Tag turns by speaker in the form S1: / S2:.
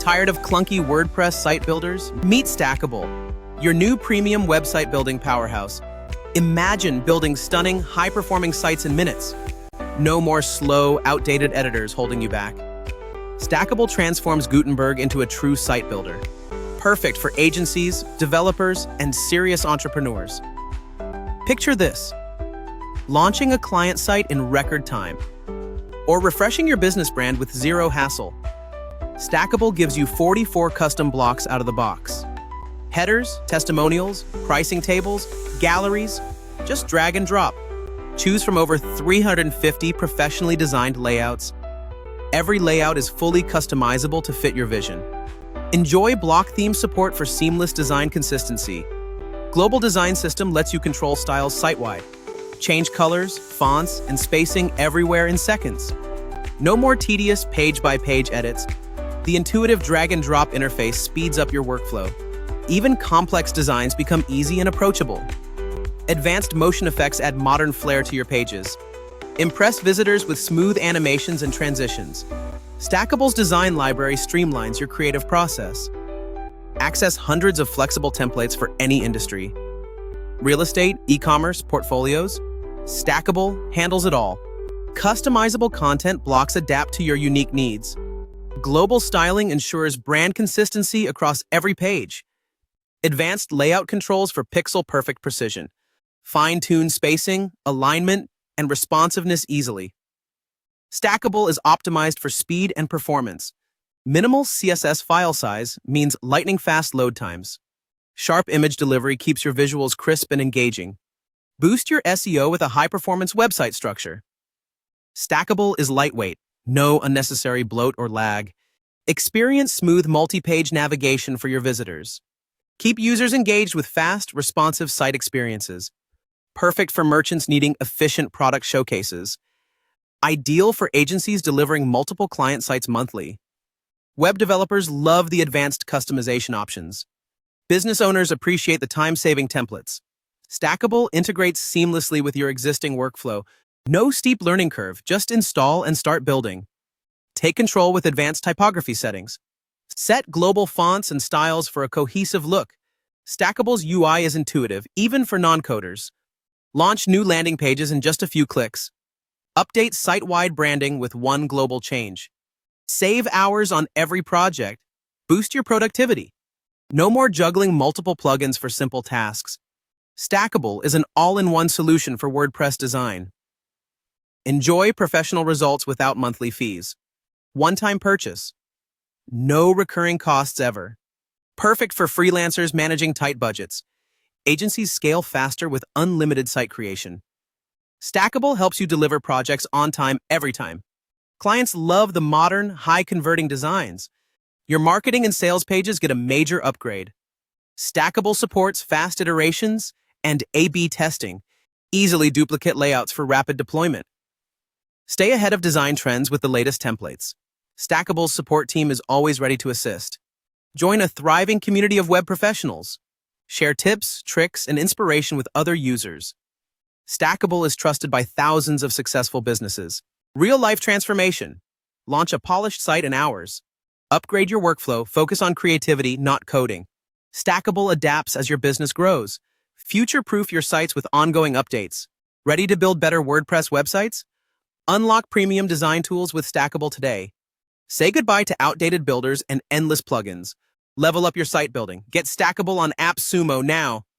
S1: Tired of clunky WordPress site builders? Meet Stackable, your new premium website building powerhouse. Imagine building stunning, high-performing sites in minutes. No more slow, outdated editors holding you back. Stackable transforms Gutenberg into a true site builder. Perfect for agencies, developers, and serious entrepreneurs. Picture this: launching a client site in record time, or refreshing your business brand with zero hassle. Stackable gives you 44 custom blocks out of the box. Headers, testimonials, pricing tables, galleries, just drag and drop. Choose from over 350 professionally designed layouts. Every layout is fully customizable to fit your vision. Enjoy block theme support for seamless design consistency. Global Design System lets you control styles site-wide. Change colors, fonts, and spacing everywhere in seconds. No more tedious page-by-page edits. The intuitive drag-and-drop interface speeds up your workflow. Even complex designs become easy and approachable. Advanced motion effects add modern flair to your pages. Impress visitors with smooth animations and transitions. Stackable's design library streamlines your creative process. Access hundreds of flexible templates for any industry. Real estate, e-commerce, portfolios. Stackable handles it all. Customizable content blocks adapt to your unique needs. Global styling ensures brand consistency across every page. Advanced layout controls for pixel-perfect precision. Fine-tune spacing, alignment, and responsiveness easily. Stackable is optimized for speed and performance. Minimal CSS file size means lightning-fast load times. Sharp image delivery keeps your visuals crisp and engaging. Boost your SEO with a high-performance website structure. Stackable is lightweight, no unnecessary bloat or lag. Experience smooth multi-page navigation for your visitors. Keep users engaged with fast, responsive site experiences. Perfect for merchants needing efficient product showcases. Ideal for agencies delivering multiple client sites monthly. Web developers love the advanced customization options. Business owners appreciate the time-saving templates. Stackable integrates seamlessly with your existing workflow. No steep learning curve, just install and start building. Take control with advanced typography settings. Set global fonts and styles for a cohesive look. Stackable's UI is intuitive, even for non-coders. Launch new landing pages in just a few clicks. Update site-wide branding with one global change. Save hours on every project. Boost your productivity. No more juggling multiple plugins for simple tasks. Stackable is an all-in-one solution for WordPress design. Enjoy professional results without monthly fees. One-time purchase. No recurring costs ever. Perfect for freelancers managing tight budgets. Agencies scale faster with unlimited site creation. Stackable helps you deliver projects on time every time. Clients love the modern, high-converting designs. Your marketing and sales pages get a major upgrade. Stackable supports fast iterations and A/B testing. Easily duplicate layouts for rapid deployment. Stay ahead of design trends with the latest templates. Stackable's support team is always ready to assist. Join a thriving community of web professionals. Share tips, tricks, and inspiration with other users. Stackable is trusted by thousands of successful businesses. Real-life transformation. Launch a polished site in hours. Upgrade your workflow, focus on creativity, not coding. Stackable adapts as your business grows. Future-proof your sites with ongoing updates. Ready to build better WordPress websites? Unlock premium design tools with Stackable today. Say goodbye to outdated builders and endless plugins. Level up your site building. Get Stackable on AppSumo now.